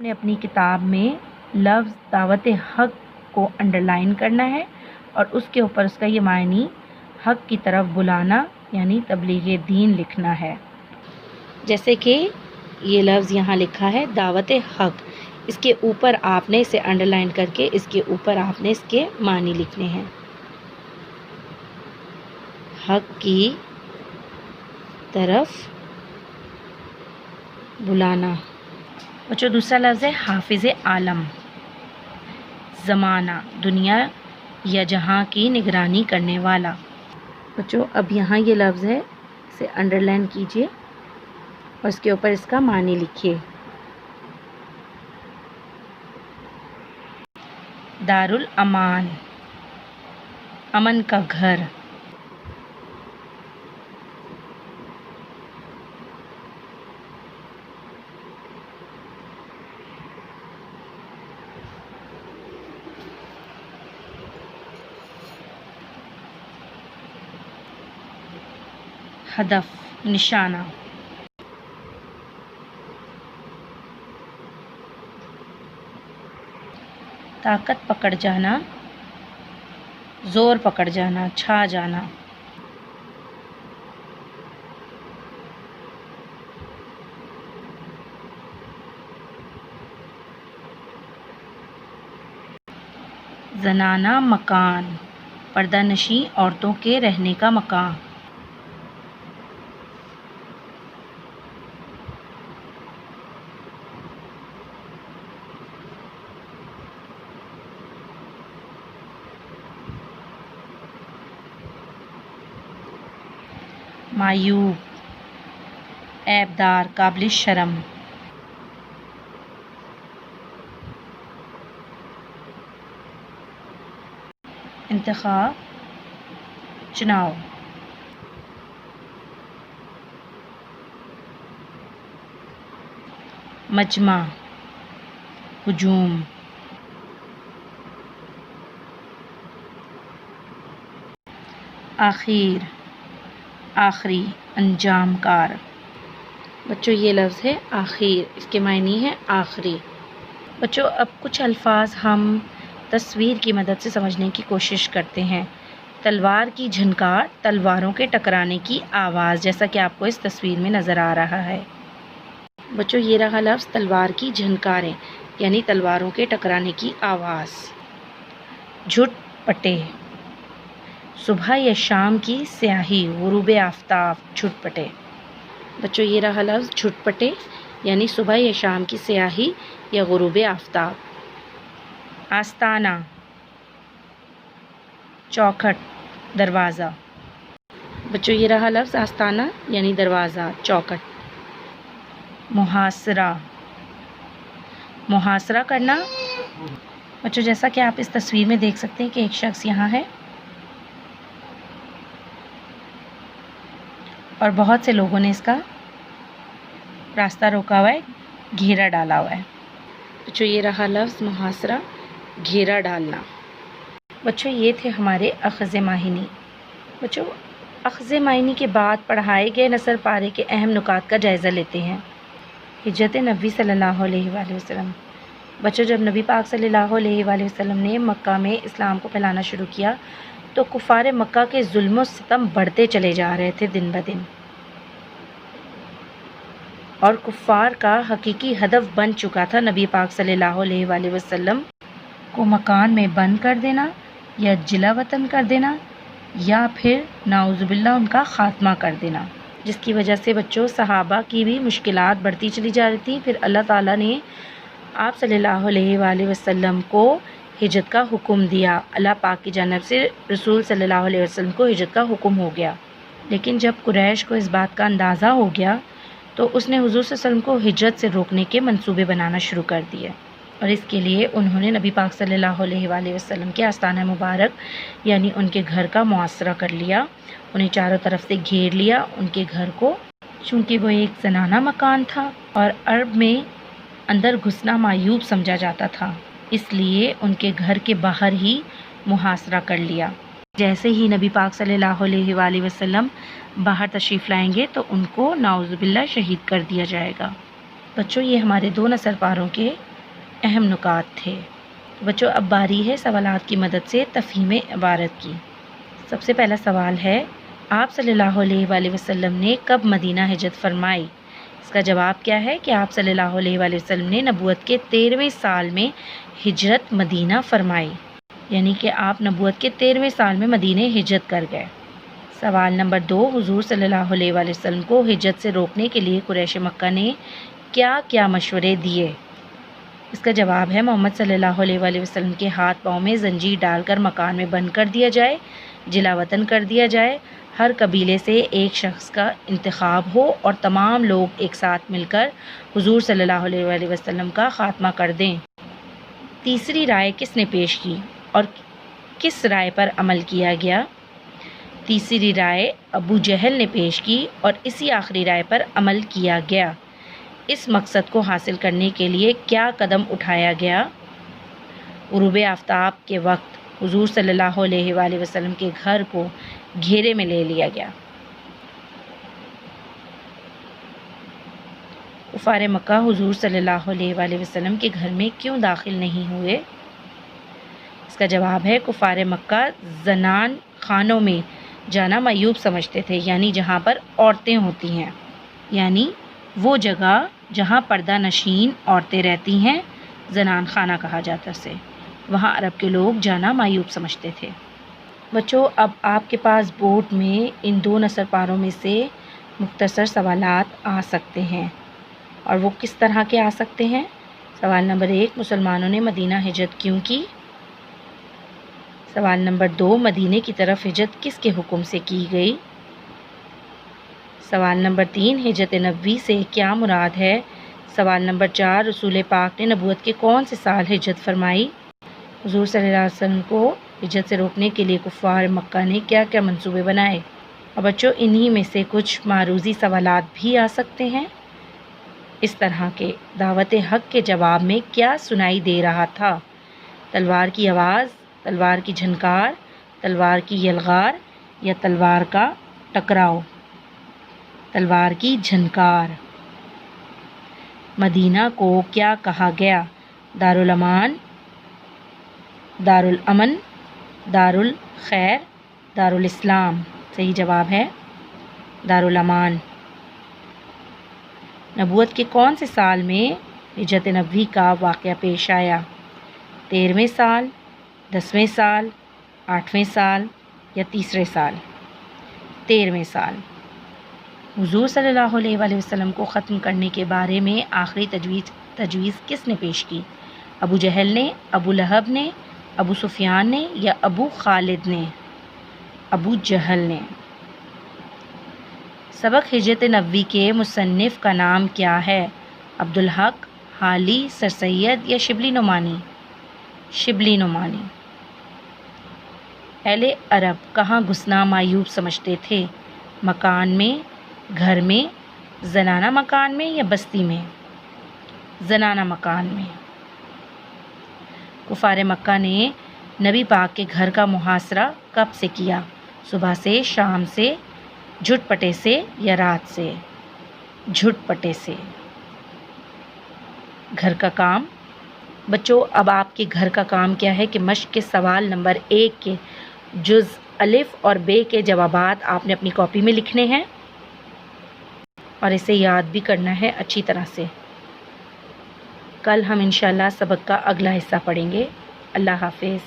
نے اپنی کتاب میں لفظ دعوت حق کو انڈرلائن کرنا ہے اور اس کے اوپر اس کا یہ معنی حق کی طرف بلانا یعنی تبلیغ دین لکھنا ہے. جیسے کہ یہ لفظ یہاں لکھا ہے دعوت حق، اس کے اوپر آپ نے اسے انڈرلائن کر کے اس کے اوپر آپ نے اس کے معنی لکھنے ہیں. حق کی طرف بلانا. بچوں دوسرا لفظ ہے حافظ عالم. زمانہ، دنیا یا جہاں کی نگرانی کرنے والا. بچوں اب یہاں یہ لفظ ہے، اسے انڈرلائن کیجئے اور اس کے اوپر اس کا معنی لکھیے. دارالامان، امن کا گھر. ہدف، نشانہ. طاقت پکڑ جانا، زور پکڑ جانا، چھا جانا. زنانہ مکان، پردہ نشیں عورتوں کے رہنے کا مکان. معیوب، عیبدار، قابل شرم. انتخاب، چناؤ. مجمع، ہجوم. آخر، آخری، انجام کار. بچوں یہ لفظ ہے آخر، اس کے معنی ہے آخری. بچوں اب کچھ الفاظ ہم تصویر کی مدد سے سمجھنے کی کوشش کرتے ہیں. تلوار کی جھنکار، تلواروں کے ٹکرانے کی آواز، جیسا کہ آپ کو اس تصویر میں نظر آ رہا ہے. بچوں یہ رہا لفظ تلوار کی جھنکاریں یعنی تلواروں کے ٹکرانے کی آواز. جھٹ پٹے، صبح یا شام کی سیاہی، غروب آفتاب، جھٹ پٹے. بچوں یہ رہا لفظ جھٹ پٹے یعنی صبح یا شام کی سیاہی یا غروب آفتاب. آستانہ، چوکھٹ، دروازہ. بچوں یہ رہا لفظ آستانہ یعنی دروازہ، چوکھٹ. محاصرہ، محاصرہ کرنا. بچوں جیسا کہ آپ اس تصویر میں دیکھ سکتے ہیں کہ ایک شخص یہاں ہے اور بہت سے لوگوں نے اس کا راستہ روکا ہوا ہے، گھیرا ڈالا ہوا ہے. بچوں یہ رہا لفظ محاصرہ، گھیرا ڈالنا. بچوں یہ تھے ہمارے اخذ معنی. بچوں اخذ معنی کے بعد پڑھائے گئے نثر پارے کے اہم نکات کا جائزہ لیتے ہیں. ہجرت نبی صلی اللہ علیہ وآلہ وسلم. بچوں جب نبی پاک صلی اللہ علیہ وآلہ وسلم نے مکہ میں اسلام کو پھیلانا شروع کیا تو کفار مکہ کے ظلم و ستم بڑھتے چلے جا رہے تھے دن بدن، اور کفار کا حقیقی ہدف بن چکا تھا نبی پاک صلی اللہ علیہ وآلہ وسلم کو مکان میں بند کر دینا یا جلا وطن کر دینا یا پھر نعوذ باللہ ان کا خاتمہ کر دینا، جس کی وجہ سے بچوں صحابہ کی بھی مشکلات بڑھتی چلی جا رہی تھیں. پھر اللہ تعالیٰ نے آپ صلی اللہ علیہ وآلہ وسلم کو ہجرت کا حکم دیا. اللہ پاک کی جانب سے رسول صلی اللہ علیہ وسلم کو ہجرت کا حکم ہو گیا. لیکن جب قریش کو اس بات کا اندازہ ہو گیا تو اس نے حضور صلی اللہ علیہ وسلم کو ہجرت سے روکنے کے منصوبے بنانا شروع کر دیے، اور اس کے لیے انہوں نے نبی پاک صلی اللہ علیہ وآلہ وسلم کے آستانہ مبارک یعنی ان کے گھر کا محاصرہ کر لیا. انہیں چاروں طرف سے گھیر لیا ان کے گھر کو. چونکہ وہ ایک زنانہ مکان تھا اور عرب میں اندر گھسنا معیوب سمجھا جاتا تھا، اس لیے ان کے گھر کے باہر ہی محاصرہ کر لیا. جیسے ہی نبی پاک صلی اللہ علیہ وآلہ وسلم باہر تشریف لائیں گے تو ان کو نعوذ باللہ شہید کر دیا جائے گا. بچوں یہ ہمارے دو نثر پاروں کے اہم نکات تھے۔ بچوں اب باری ہے سوالات کی مدد سے تفہیم عبارت کی۔ سب سے پہلا سوال ہے، آپ صلی اللہ علیہ وآلہ وسلم نے کب مدینہ ہجرت فرمائی؟ اس کا جواب کیا ہے کہ آپ صلی اللہ علیہ وآلہ وسلم نے نبوت کے 13ویں سال میں ہجرت مدینہ فرمائی، یعنی کہ آپ نبوت کے 13ویں سال میں مدینہ ہجرت کر گئے۔ سوال نمبر 2، حضور صلی اللہ علیہ وآلہ وسلم کو ہجرت سے روکنے کے لیے قریش مکہ نے کیا کیا مشورے دیے؟ اس کا جواب ہے محمد صلی اللہ علیہ وآلہ وسلم کے ہاتھ پاؤں میں زنجیر ڈال کر مکان میں بند کر دیا جائے، جلا وطن کر دیا جائے، ہر قبیلے سے ایک شخص کا انتخاب ہو اور تمام لوگ ایک ساتھ مل کر حضور صلی اللہ علیہ وآلہ وسلم کا خاتمہ کر دیں۔ تیسری رائے کس نے پیش کی اور کس رائے پر عمل کیا گیا؟ تیسری رائے ابو جہل نے پیش کی اور اسی آخری رائے پر عمل کیا گیا۔ اس مقصد کو حاصل کرنے کے لیے کیا قدم اٹھایا گیا؟ غروب آفتاب کے وقت حضور صلی اللہ علیہ وآلہ وسلم کے گھر کو گھیرے میں لے لیا گیا۔ کفار مکہ حضور صلی اللہ علیہ وآلہ وسلم کے گھر میں کیوں داخل نہیں ہوئے؟ اس کا جواب ہے کفار مکہ زنان خانوں میں جانا معیوب سمجھتے تھے، یعنی جہاں پر عورتیں ہوتی ہیں، یعنی وہ جگہ جہاں پردہ نشین عورتیں رہتی ہیں زنان خانہ کہا جاتا اسے، وہاں عرب کے لوگ جانا معیوب سمجھتے تھے۔ بچوں اب آپ کے پاس بورڈ میں ان 2 نثر پاروں میں سے مختصر سوالات آ سکتے ہیں، اور وہ کس طرح کے آ سکتے ہیں؟ سوال نمبر 1، مسلمانوں نے مدینہ ہجرت کیوں کی؟ سوال نمبر 2، مدینے کی طرف ہجرت کس کے حکم سے کی گئی؟ سوال نمبر 3، ہجرت نبوی سے کیا مراد ہے؟ سوال نمبر 4، رسول پاک نے نبوت کے کون سے سال ہجرت فرمائی؟ حضور صلی اللہ علیہ وسلم کو ہجرت سے روکنے کے لیے کفار مکہ نے کیا کیا منصوبے بنائے؟ اور بچوں انہی میں سے کچھ معروضی سوالات بھی آ سکتے ہیں، اس طرح کے دعوت حق کے جواب میں کیا سنائی دے رہا تھا؟ تلوار کی آواز، تلوار کی جھنکار، تلوار کی یلغار یا تلوار کا ٹکراؤ؟ تلوار کی جھنکار۔ مدینہ کو کیا کہا گیا؟ دارالامان، دارالامن، دارالخیر، دارالاسلام؟ صحیح جواب ہے دارالامان۔ نبوت کے کون سے سال میں ہجرت نبوی کا واقعہ پیش آیا؟ 13ویں سال، 10ویں سال، 8ویں سال یا تیسرے سال؟ 13ویں سال۔ حضور صلی اللہ علیہ وآلہ وسلم کو ختم کرنے کے بارے میں آخری تجویز کس نے پیش کی؟ ابو جہل نے، ابو لہب نے، ابو سفیان نے یا ابو خالد نے؟ ابو جہل نے۔ سبق ہجرت نبوی کے مصنف کا نام کیا ہے؟ عبدالحق، حالی، سر سید یا شبلی نعمانی؟ شبلی نعمانی۔ اہل عرب کہاں گھسنا معیوب سمجھتے تھے؟ مکان میں، گھر میں، زنانہ مکان میں یا بستی میں؟ زنانہ مکان میں۔ کفار مکہ نے نبی پاک کے گھر کا محاصرہ کب سے کیا؟ صبح سے، شام سے، جھٹ پٹے سے یا رات سے؟ جھٹ پٹے سے۔ گھر کا کام۔ بچوں اب آپ کے گھر کا کام کیا ہے کہ مشق کے سوال نمبر 1 کے جز الف اور بے کے جوابات آپ نے اپنی کاپی میں لکھنے ہیں اور اسے یاد بھی کرنا ہے اچھی طرح سے۔ کل ہم انشاءاللہ سبق کا اگلا حصہ پڑھیں گے۔ اللہ حافظ۔